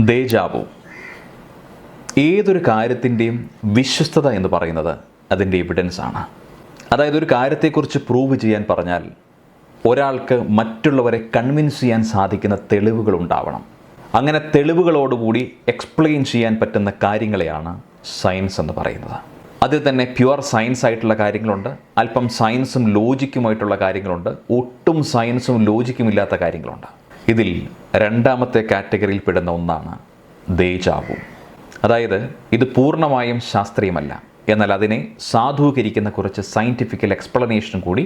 ദേജാവു. ഏതൊരു കാര്യത്തിൻ്റെയും വിശ്വസ്തത എന്ന് പറയുന്നത് അതിൻ്റെ എവിഡൻസ് ആണ്. അതായത് ഒരു കാര്യത്തെക്കുറിച്ച് പ്രൂവ് ചെയ്യാൻ പറഞ്ഞാൽ ഒരാൾക്ക് മറ്റുള്ളവരെ കൺവിൻസ് ചെയ്യാൻ സാധിക്കുന്ന തെളിവുകൾ ഉണ്ടാവണം. അങ്ങനെ തെളിവുകളോടുകൂടി എക്സ്പ്ലെയിൻ ചെയ്യാൻ പറ്റുന്ന കാര്യങ്ങളെയാണ് സയൻസ് എന്ന് പറയുന്നത്. അതിൽ തന്നെ പ്യുവർ സയൻസ് ആയിട്ടുള്ള കാര്യങ്ങളുണ്ട്, അല്പം സയൻസും ലോജിക്കുമായിട്ടുള്ള കാര്യങ്ങളുണ്ട്, ഒട്ടും സയൻസും ലോജിക്കും ഇല്ലാത്ത കാര്യങ്ങളുണ്ട്. ഇതിൽ രണ്ടാമത്തെ കാറ്റഗറിയിൽ പെടുന്ന ഒന്നാണ് ദേജാവു. അതായത് ഇത് പൂർണ്ണമായും ശാസ്ത്രീയമല്ല, എന്നാൽ അതിനെ സാധൂകരിക്കുന്ന കുറച്ച് സയൻറ്റിഫിക്കൽ എക്സ്പ്ലനേഷനും കൂടി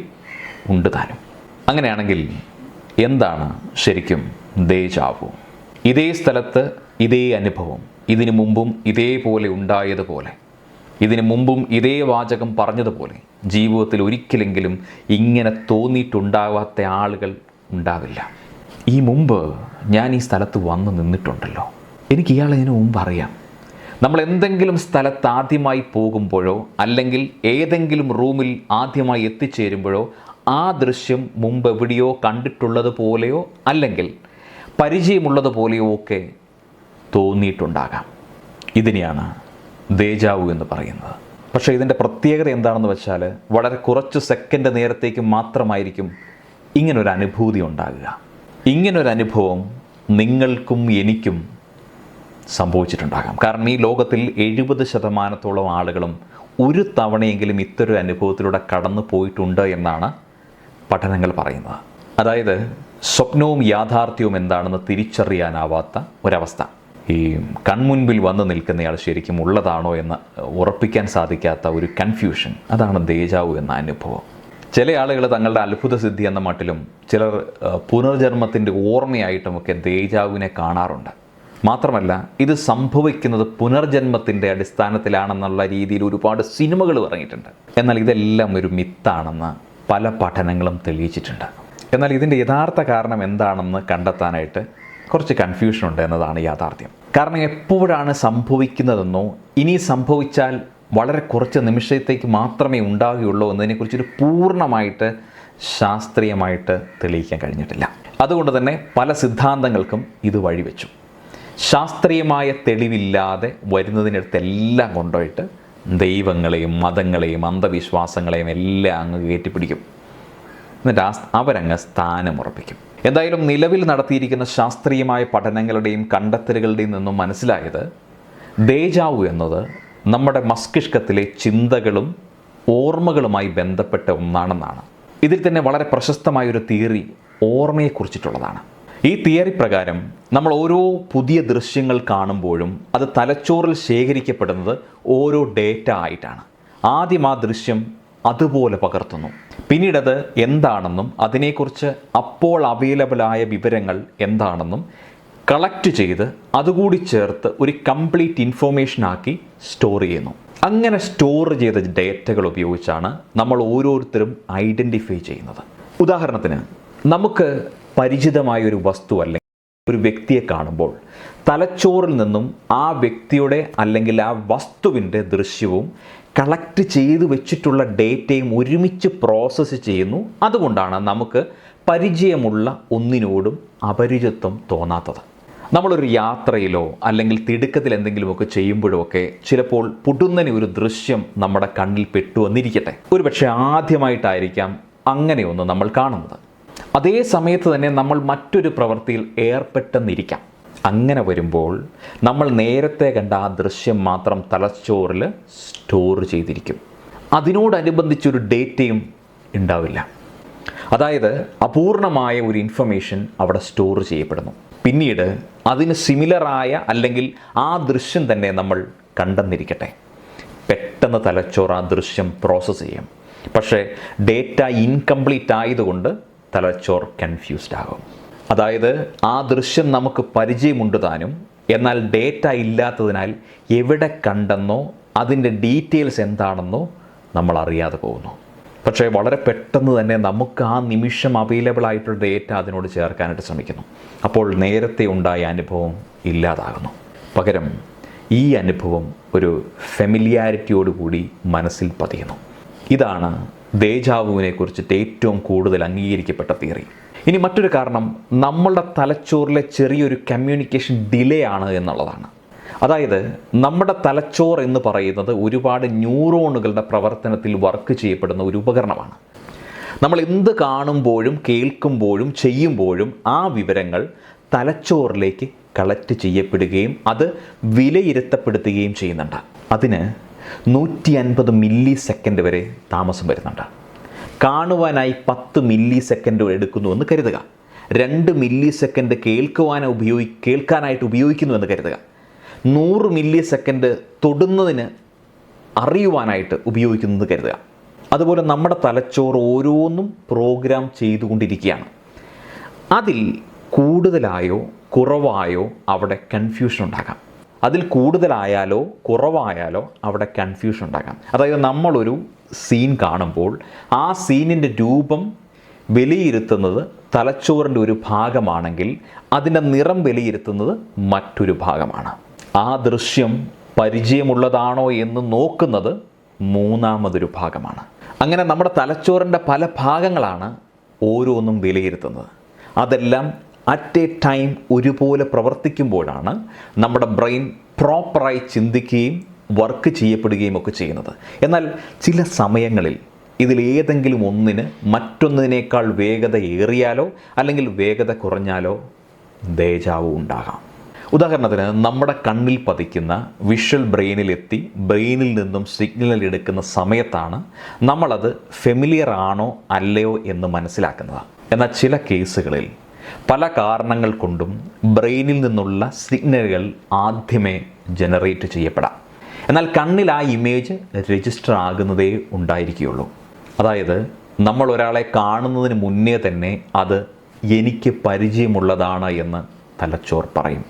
ഉണ്ട് താനും. അങ്ങനെയാണെങ്കിൽ എന്താണ് ശരിക്കും ദേജാവു? ഇതേ സ്ഥലത്ത് ഇതേ അനുഭവം, ഇതിനു മുമ്പും ഇതേപോലെ ഉണ്ടായതുപോലെ, ഇതിനു മുമ്പും ഇതേ വാചകം പറഞ്ഞതുപോലെ ജീവിതത്തിൽ ഒരിക്കലെങ്കിലും ഇങ്ങനെ തോന്നിയിട്ടുണ്ടാവാത്ത ആളുകൾ ഉണ്ടാവില്ല. ഈ മുമ്പ് ഞാൻ ഈ സ്ഥലത്ത് വന്ന് നിന്നിട്ടുണ്ടല്ലോ, എനിക്ക് ഇയാളെ ഇതിനു മുമ്പ് അറിയാം. നമ്മൾ എന്തെങ്കിലും സ്ഥലത്ത് ആദ്യമായി പോകുമ്പോഴോ അല്ലെങ്കിൽ ഏതെങ്കിലും റൂമിൽ ആദ്യമായി എത്തിച്ചേരുമ്പോഴോ ആ ദൃശ്യം മുമ്പ് എവിടെയോ കണ്ടിട്ടുള്ളത് പോലെയോ അല്ലെങ്കിൽ പരിചയമുള്ളത് പോലെയോ ഒക്കെ തോന്നിയിട്ടുണ്ടാകാം. ഇതിനെയാണ് ദേജാവു എന്ന് പറയുന്നത്. പക്ഷേ ഇതിൻ്റെ പ്രത്യേകത എന്താണെന്ന് വെച്ചാൽ വളരെ കുറച്ച് സെക്കൻഡ് നേരത്തേക്ക് മാത്രമായിരിക്കും ഇങ്ങനൊരു അനുഭൂതി ഉണ്ടാകുക. ഇങ്ങനൊരു അനുഭവം നിങ്ങൾക്കും എനിക്കും സംഭവിച്ചിട്ടുണ്ടാകാം. കാരണം ഈ ലോകത്തിൽ 70% ആളുകളും ഒരു തവണയെങ്കിലും ഇത്തരം അനുഭവത്തിലൂടെ കടന്നു പോയിട്ടുണ്ട് എന്നാണ് പഠനങ്ങൾ പറയുന്നത്. അതായത് സ്വപ്നവും യാഥാർത്ഥ്യവും എന്താണെന്ന് തിരിച്ചറിയാനാവാത്ത ഒരവസ്ഥ. ഈ കൺമുൻപിൽ വന്ന് നിൽക്കുന്നയാൾ ശരിക്കും ഉള്ളതാണോ എന്ന് ഉറപ്പിക്കാൻ സാധിക്കാത്ത ഒരു കൺഫ്യൂഷൻ, അതാണ് ദേജാവു എന്ന അനുഭവം. ചില ആളുകൾ തങ്ങളുടെ അത്ഭുത സിദ്ധി എന്ന മട്ടിലും ചിലർ പുനർജന്മത്തിൻ്റെ ഓർമ്മയായിട്ടുമൊക്കെ ദേജാവുവിനെ കാണാറുണ്ട്. മാത്രമല്ല ഇത് സംഭവിക്കുന്നത് പുനർജന്മത്തിൻ്റെ അടിസ്ഥാനത്തിലാണെന്നുള്ള രീതിയിൽ ഒരുപാട് സിനിമകൾ ഇറങ്ങിയിട്ടുണ്ട്. എന്നാൽ ഇതെല്ലാം ഒരു മിത്താണെന്ന് പല പഠനങ്ങളും തെളിയിച്ചിട്ടുണ്ട്. എന്നാൽ ഇതിൻ്റെ യഥാർത്ഥ കാരണം എന്താണെന്ന് കണ്ടെത്താനായിട്ട് കുറച്ച് കൺഫ്യൂഷൻ ഉണ്ട് എന്നതാണ് യാഥാർത്ഥ്യം. കാരണം എപ്പോഴാണ് സംഭവിക്കുന്നതെന്നോ ഇനി സംഭവിച്ചാൽ വളരെ കുറച്ച് നിമിഷത്തേക്ക് മാത്രമേ ഉണ്ടാകുകയുള്ളൂ എന്നതിനെക്കുറിച്ചൊരു പൂർണ്ണമായിട്ട് ശാസ്ത്രീയമായിട്ട് തെളിയിക്കാൻ കഴിഞ്ഞിട്ടില്ല. അതുകൊണ്ട് തന്നെ പല സിദ്ധാന്തങ്ങൾക്കും ഇത് വഴിവെച്ചു. ശാസ്ത്രീയമായ തെളിവില്ലാതെ വരുന്നതിനടുത്തെല്ലാം കൊണ്ടുപോയിട്ട് ദൈവങ്ങളെയും മതങ്ങളെയും അന്ധവിശ്വാസങ്ങളെയും എല്ലാം അങ്ങ് കയറ്റിപ്പിടിക്കും. എന്നിട്ട് അവരങ്ങ് സ്ഥാനമുറപ്പിക്കും. എന്തായാലും നിലവിൽ നടത്തിയിരിക്കുന്ന ശാസ്ത്രീയമായ പഠനങ്ങളുടെയും കണ്ടെത്തലുകളുടെയും നിന്നും മനസ്സിലായത് ദേജാവു എന്നത് നമ്മുടെ മസ്തിഷ്കത്തിലെ ചിന്തകളും ഓർമ്മകളുമായി ബന്ധപ്പെട്ട ഒന്നാണെന്നാണ്. ഇതിൽ തന്നെ വളരെ പ്രശസ്തമായൊരു തിയറി ഓർമ്മയെക്കുറിച്ചിട്ടുള്ളതാണ്. ഈ തിയറി പ്രകാരം നമ്മൾ ഓരോ പുതിയ ദൃശ്യങ്ങൾ കാണുമ്പോഴും അത് തലച്ചോറിൽ ശേഖരിക്കപ്പെടുന്നത് ഓരോ ഡേറ്റ ആയിട്ടാണ്. ആദ്യം ആ ദൃശ്യം അതുപോലെ പകർത്തുന്നു, പിന്നീടത് എന്താണെന്നും അതിനെക്കുറിച്ച് അപ്പോൾ അവൈലബിളായ വിവരങ്ങൾ എന്താണെന്നും കളക്ട് ചെയ്ത് അതുകൂടി ചേർത്ത് ഒരു കംപ്ലീറ്റ് ഇൻഫോർമേഷനാക്കി സ്റ്റോർ ചെയ്യുന്നു. അങ്ങനെ സ്റ്റോർ ചെയ്ത ഡേറ്റകൾ ഉപയോഗിച്ചാണ് നമ്മൾ ഓരോരുത്തരും ഐഡൻറ്റിഫൈ ചെയ്യുന്നത്. ഉദാഹരണത്തിന് നമുക്ക് പരിചിതമായ ഒരു വസ്തു അല്ലെങ്കിൽ ഒരു വ്യക്തിയെ കാണുമ്പോൾ തലച്ചോറിൽ നിന്നും ആ വ്യക്തിയുടെ അല്ലെങ്കിൽ ആ വസ്തുവിൻ്റെ ദൃശ്യവും കളക്ട് ചെയ്ത് വെച്ചിട്ടുള്ള ഡേറ്റയും ഒരുമിച്ച് പ്രോസസ്സ് ചെയ്യുന്നു. അതുകൊണ്ടാണ് നമുക്ക് പരിചയമുള്ള ഒന്നിനോടും അപരിചിതത്വം തോന്നാത്തത്. നമ്മളൊരു യാത്രയിലോ അല്ലെങ്കിൽ തിടുക്കത്തിൽ എന്തെങ്കിലുമൊക്കെ ചെയ്യുമ്പോഴൊക്കെ ചിലപ്പോൾ പുടുന്നനെ ഒരു ദൃശ്യം നമ്മുടെ കണ്ണിൽ പെട്ടു വന്നിരിക്കട്ടെ. ഒരുപക്ഷെ ആദ്യമായിട്ടായിരിക്കാം അങ്ങനെയൊന്ന് നമ്മൾ കാണുന്നത്. അതേ സമയത്ത് തന്നെ നമ്മൾ മറ്റൊരു പ്രവൃത്തിയിൽ ഏർപ്പെട്ടെന്നിരിക്കാം. അങ്ങനെ വരുമ്പോൾ നമ്മൾ നേരത്തെ കണ്ട ആ ദൃശ്യം മാത്രം തലച്ചോറിൽ സ്റ്റോർ ചെയ്തിരിക്കും. അതിനോടനുബന്ധിച്ചൊരു ഡേറ്റയും ഉണ്ടാവില്ല. അതായത് അപൂർണമായ ഒരു ഇൻഫർമേഷൻ അവിടെ സ്റ്റോർ ചെയ്യപ്പെടുന്നു. പിന്നീട് അതിന് സിമിലറായ അല്ലെങ്കിൽ ആ ദൃശ്യം തന്നെ നമ്മൾ കണ്ടെന്നിരിക്കട്ടെ, പെട്ടെന്ന് തലച്ചോറ് ആ ദൃശ്യം പ്രോസസ്സ് ചെയ്യും. പക്ഷേ ഡേറ്റ ഇൻകംപ്ലീറ്റ് ആയതുകൊണ്ട് തലച്ചോർ കൺഫ്യൂസ്ഡ് ആകും. അതായത് ആ ദൃശ്യം നമുക്ക് പരിചയമുണ്ട് താനും, എന്നാൽ ഡേറ്റ ഇല്ലാത്തതിനാൽ എവിടെ കണ്ടെന്നോ അതിൻ്റെ ഡീറ്റെയിൽസ് എന്താണെന്നോ നമ്മൾ അറിയാതെ പോകുന്നു. പക്ഷേ വളരെ പെട്ടെന്ന് തന്നെ നമുക്ക് ആ നിമിഷം അവൈലബിൾ ആയിട്ടുള്ള ഡേറ്റ അതിനോട് ചേർക്കാനായിട്ട് ശ്രമിക്കുന്നു. അപ്പോൾ നേരത്തെ ഉണ്ടായ അനുഭവം ഇല്ലാതാകുന്നു. പകരം ഈ അനുഭവം ഒരു ഫെമിലിയാരിറ്റിയോടുകൂടി മനസ്സിൽ പതിയുന്നു. ഇതാണ് ദേജാവുവിനെ കുറിച്ചിട്ട് ഏറ്റവും കൂടുതൽ അംഗീകരിക്കപ്പെട്ട തിയറി. ഇനി മറ്റൊരു കാരണം നമ്മളുടെ തലച്ചോറിലെ ചെറിയൊരു കമ്മ്യൂണിക്കേഷൻ ഡിലേ ആണ് എന്നുള്ളതാണ്. അതായത് നമ്മുടെ തലച്ചോറ് എന്ന് പറയുന്നത് ഒരുപാട് ന്യൂറോണുകളുടെ പ്രവർത്തനത്തിൽ വർക്ക് ചെയ്യപ്പെടുന്ന ഒരു ഉപകരണമാണ്. നമ്മൾ എന്ത് കാണുമ്പോഴും കേൾക്കുമ്പോഴും ചെയ്യുമ്പോഴും ആ വിവരങ്ങൾ തലച്ചോറിലേക്ക് കളക്ട് ചെയ്യപ്പെടുകയും അത് വിലയിരുത്തപ്പെടുത്തുകയും ചെയ്യുന്നുണ്ട്. അതിന് 150 മില്ലി സെക്കൻഡ് വരെ താമസം വരുന്നുണ്ട്. കാണുവാനായി 10 മില്ലി സെക്കൻഡ് എടുക്കുന്നുവെന്ന് കരുതുക. 2 മില്ലി സെക്കൻഡ് കേൾക്കാനായിട്ട് ഉപയോഗിക്കുന്നുവെന്ന് കരുതുക. 100 മില്ലി സെക്കൻഡ് തൊടുന്നതിന് അറിയുവാനായിട്ട് ഉപയോഗിക്കുന്നത് കരുതുക. അതുപോലെ നമ്മുടെ തലച്ചോറ് ഓരോന്നും പ്രോഗ്രാം ചെയ്തുകൊണ്ടിരിക്കുകയാണ്. അതിൽ കൂടുതലായോ കുറവായോ അവിടെ കൺഫ്യൂഷൻ ഉണ്ടാകാം. അതിൽ കൂടുതലായാലോ കുറവായാലോ അവിടെ കൺഫ്യൂഷൻ ഉണ്ടാകാം. അതായത് നമ്മളൊരു സീൻ കാണുമ്പോൾ ആ സീനിൻ്റെ രൂപം വിലയിരുത്തുന്നത് തലച്ചോറിൻ്റെ ഒരു ഭാഗമാണെങ്കിൽ അതിൻ്റെ നിറം വിലയിരുത്തുന്നത് മറ്റൊരു ഭാഗമാണ്. ആ ദൃശ്യം പരിചയമുള്ളതാണോ എന്ന് നോക്കുന്നത് മൂന്നാമതൊരു ഭാഗമാണ്. അങ്ങനെ നമ്മുടെ തലച്ചോറിൻ്റെ പല ഭാഗങ്ങളാണ് ഓരോന്നും വിലയിരുത്തുന്നത്. അതെല്ലാം അറ്റ് എ ടൈം ഒരുപോലെ പ്രവർത്തിക്കുമ്പോഴാണ് നമ്മുടെ ബ്രെയിൻ പ്രോപ്പറായി ചിന്തിക്കുകയും വർക്ക് ചെയ്യപ്പെടുകയും ഒക്കെ ചെയ്യുന്നത്. എന്നാൽ ചില സമയങ്ങളിൽ ഇതിലേതെങ്കിലും ഒന്നിന് മറ്റൊന്നിനേക്കാൾ വേഗത ഏറിയാലോ അല്ലെങ്കിൽ വേഗത കുറഞ്ഞാലോ ദേജാവു ഉണ്ടാകാം. ഉദാഹരണത്തിന് നമ്മുടെ കണ്ണിൽ പതിക്കുന്ന വിഷ്വൽ ബ്രെയിനിലെത്തി ബ്രെയിനിൽ നിന്നും സിഗ്നൽ എടുക്കുന്ന സമയത്താണ് നമ്മളത് ഫെമിലിയർ ആണോ അല്ലയോ എന്ന് മനസ്സിലാക്കുന്നത്. എന്നാൽ ചില കേസുകളിൽ പല കാരണങ്ങൾ കൊണ്ടും ബ്രെയിനിൽ നിന്നുള്ള സിഗ്നലുകൾ ആദ്യമേ ജനറേറ്റ് ചെയ്യപ്പെടാം. എന്നാൽ കണ്ണിൽ ആ ഇമേജ് രജിസ്റ്റർ ആകുന്നതേ ഉണ്ടായിരിക്കുകയുള്ളൂ. അതായത് നമ്മൾ ഒരാളെ കാണുന്നതിന് മുന്നേ തന്നെ അത് എനിക്ക് പരിചയമുള്ളതാണ് എന്ന് തലച്ചോർ പറയും.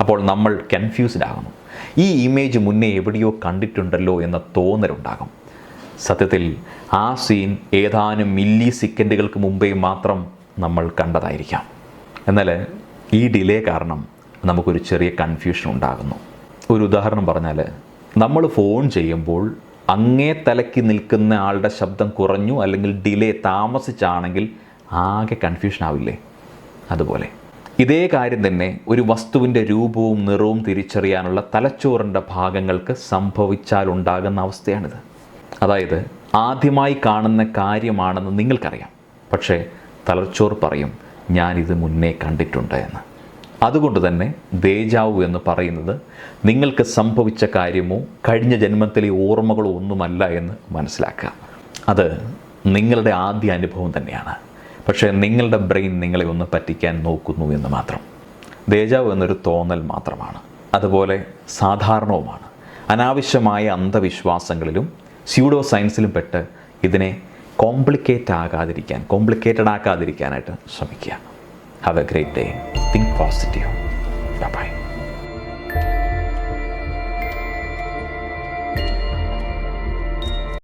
അപ്പോൾ നമ്മൾ കൺഫ്യൂസ്ഡ് ആകുന്നു. ഈ ഇമേജ് മുന്നേ എവിടെയോ കണ്ടിട്ടുണ്ടല്ലോ എന്ന തോന്നലുണ്ടാകും. സത്യത്തിൽ ആ സീൻ ഏതാനും മില്ലി സെക്കൻഡുകൾക്ക് മുമ്പേ മാത്രം നമ്മൾ കണ്ടതായിരിക്കാം. എന്നാൽ ഈ ഡിലേ കാരണം നമുക്കൊരു ചെറിയ കൺഫ്യൂഷൻ ഉണ്ടാകുന്നു. ഒരു ഉദാഹരണം പറഞ്ഞാൽ, നമ്മൾ ഫോൺ ചെയ്യുമ്പോൾ അങ്ങേ തലയ്ക്ക് നിൽക്കുന്ന ആളുടെ ശബ്ദം കുറഞ്ഞു അല്ലെങ്കിൽ ഡിലേ താമസിച്ചാണെങ്കിൽ ആകെ കൺഫ്യൂഷൻ ആവില്ലേ? അതുപോലെ ഇതേ കാര്യം തന്നെ ഒരു വസ്തുവിൻ്റെ രൂപവും നിറവും തിരിച്ചറിയാനുള്ള തലച്ചോറിൻ്റെ ഭാഗങ്ങൾക്ക് സംഭവിച്ചാലുണ്ടാകുന്ന അവസ്ഥയാണിത്. അതായത് ആദ്യമായി കാണുന്ന കാര്യമാണെന്ന് നിങ്ങൾക്കറിയാം, പക്ഷേ തലച്ചോർ പറയും ഞാനിത് മുന്നേ കണ്ടിട്ടുണ്ട് എന്ന്. അതുകൊണ്ട് തന്നെ ദേജാവു എന്ന് പറയുന്നത് നിങ്ങൾക്ക് സംഭവിച്ച കാര്യമോ കഴിഞ്ഞ ജന്മത്തിലെ ഓർമ്മകളോ ഒന്നുമല്ല എന്ന് മനസ്സിലാക്കുക. അത് നിങ്ങളുടെ ആദ്യ അനുഭവം തന്നെയാണ്. പക്ഷേ നിങ്ങളുടെ ബ്രെയിൻ നിങ്ങളെ ഒന്ന് പറ്റിക്കാൻ നോക്കുന്നു എന്ന് മാത്രം. ദേജാവു എന്നൊരു തോന്നൽ മാത്രമാണ്. അതുപോലെ സാധാരണവുമാണ്. അനാവശ്യമായ അന്ധവിശ്വാസങ്ങളിലും സ്യൂഡോ സയൻസിലും പെട്ട് ഇതിനെ കോംപ്ലിക്കേറ്റഡ് ആക്കാതിരിക്കാനായിട്ട് ശ്രമിക്കുക. Have a great day. Think positive. By.